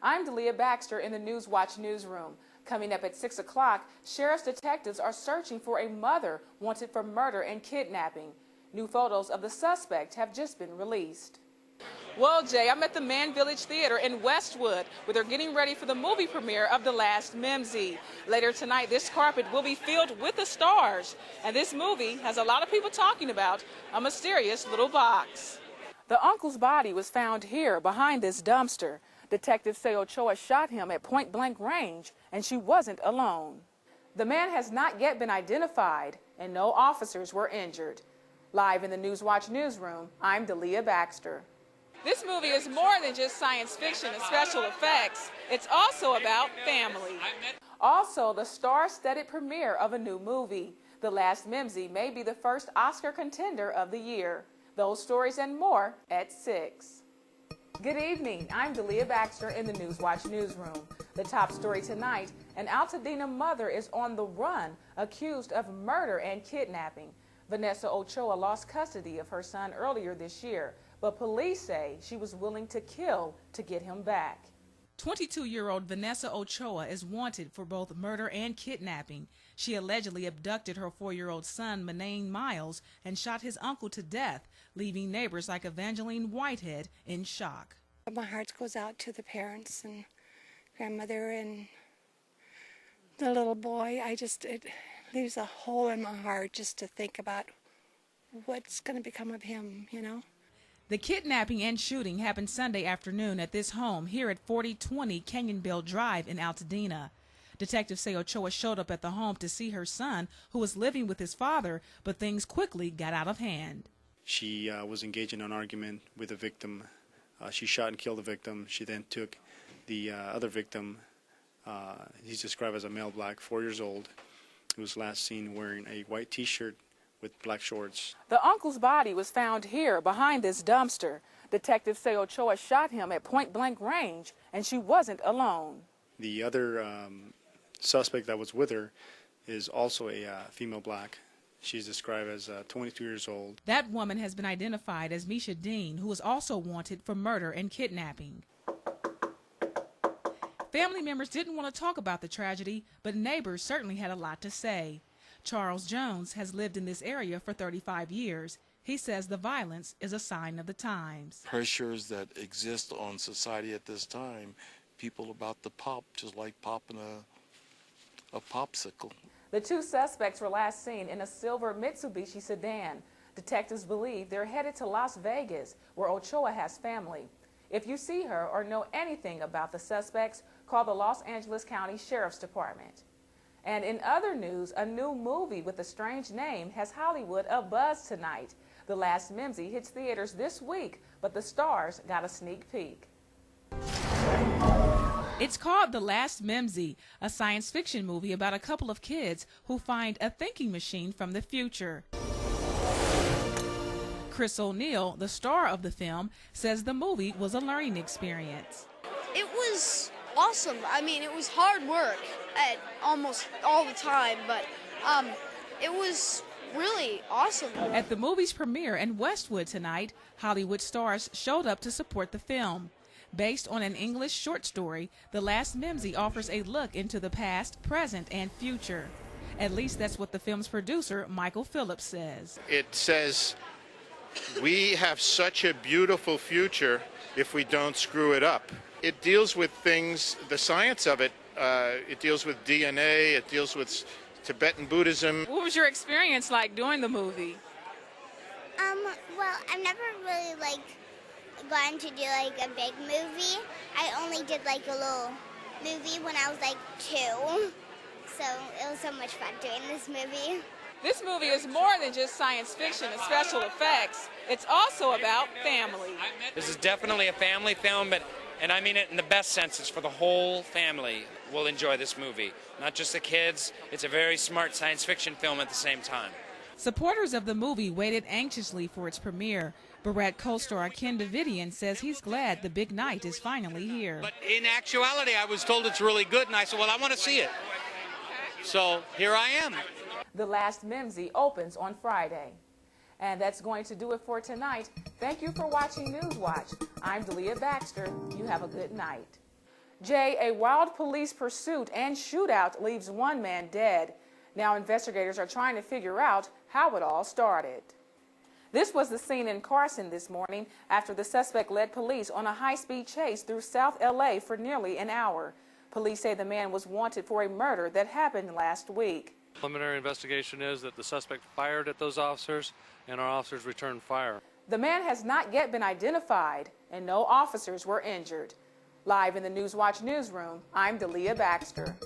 I'm Dalia Baxter in the Newswatch newsroom. Coming up at 6 o'clock, sheriff's detectives are searching for a mother wanted for murder and kidnapping. New photos of the suspect have just been released. Well, Jay, I'm at the Mann Village Theater in Westwood, where they're getting ready for the movie premiere of The Last Mimsy. Later tonight, this carpet will be filled with the stars, and this movie has a lot of people talking about a mysterious little box. The uncle's body was found here behind this dumpster. Detectives say Ochoa shot him at point-blank range, and she wasn't alone. The man has not yet been identified, and no officers were injured. Live in the Newswatch newsroom, I'm Dalia Baxter. This movie is more than just science fiction and special effects. It's also about family. Also, the star-studded premiere of a new movie. The Last Mimsy may be the first Oscar contender of the year. Those stories and more at 6. Good evening. I'm Dalia Baxter in the Newswatch newsroom. The top story tonight, an Altadena mother is on the run, accused of murder and kidnapping. Vanessa Ochoa lost custody of her son earlier this year, but police say she was willing to kill to get him back. 22-year-old Vanessa Ochoa is wanted for both murder and kidnapping. She allegedly abducted her 4-year-old son, Manane Miles, and shot his uncle to death, leaving neighbors like Evangeline Whitehead in shock. My heart goes out to the parents and grandmother and the little boy. It leaves a hole in my heart just to think about what's going to become of him, you know. The kidnapping and shooting happened Sunday afternoon at this home here at 4020 Canyonbell Drive in Altadena. Detectives say Ochoa showed up at the home to see her son, who was living with his father, but things quickly got out of hand. She was engaged in an argument with the victim. She shot and killed the victim. She then took the other victim, he's described as a male black, 4 years old, who was last seen wearing a white T-shirt with black shorts. The uncle's body was found here behind this dumpster. Detectives say Ochoa shot him at point-blank range, and she wasn't alone. The other suspect that was with her is also a female black. She's described as 22 years old. That woman has been identified as Misha Dean, who is also wanted for murder and kidnapping. Family members didn't want to talk about the tragedy, but neighbors certainly had a lot to say. Charles Jones has lived in this area for 35 years. He says the violence is a sign of the times. Pressures that exist on society at this time, people about to pop, just like popping a popsicle. The two suspects were last seen in a silver Mitsubishi sedan. Detectives believe they're headed to Las Vegas, where Ochoa has family. If you see her or know anything about the suspects, call the Los Angeles County Sheriff's Department. And in other news, a new movie with a strange name has Hollywood abuzz tonight. The Last Mimsy hits theaters this week, but the stars got a sneak peek. It's called The Last Mimsy, a science fiction movie about a couple of kids who find a thinking machine from the future. Chris O'Neill, the star of the film, says the movie was a learning experience. It was awesome. I mean, it was hard work at almost all the time, but it was really awesome. At the movie's premiere in Westwood tonight, Hollywood stars showed up to support the film. Based on an English short story, The Last Mimsy offers a look into the past, present, and future. At least that's what the film's producer, Michael Phillips, says. It says, we have such a beautiful future if we don't screw it up. It deals with things, the science of it, it deals with DNA, it deals with Tibetan Buddhism. What was your experience like doing the movie? Well, I've never really gone to do a big movie. I only did a little movie when I was 2. So it was so much fun doing this movie. This movie is more than just science fiction and special effects. It's also about family. This is definitely a family film, and I mean it in the best sense. It's for the whole family will enjoy this movie, not just the kids. It's a very smart science fiction film at the same time. Supporters of the movie waited anxiously for its premiere. Barrett co-star Ken Davidian says he's glad the big night is finally here. But in actuality, I was told it's really good, and I said, well, I want to see it. So here I am. The Last Mimsy opens on Friday. And that's going to do it for tonight. Thank you for watching Newswatch. I'm Dalia Baxter. You have a good night. Jay, a wild police pursuit and shootout leaves one man dead. Now investigators are trying to figure out how it all started. This was the scene in Carson this morning after the suspect led police on a high-speed chase through South LA for nearly an hour. Police say the man was wanted for a murder that happened last week. Preliminary investigation is that the suspect fired at those officers and our officers returned fire. The man has not yet been identified and no officers were injured. Live in the Newswatch newsroom, I'm Dalia Baxter.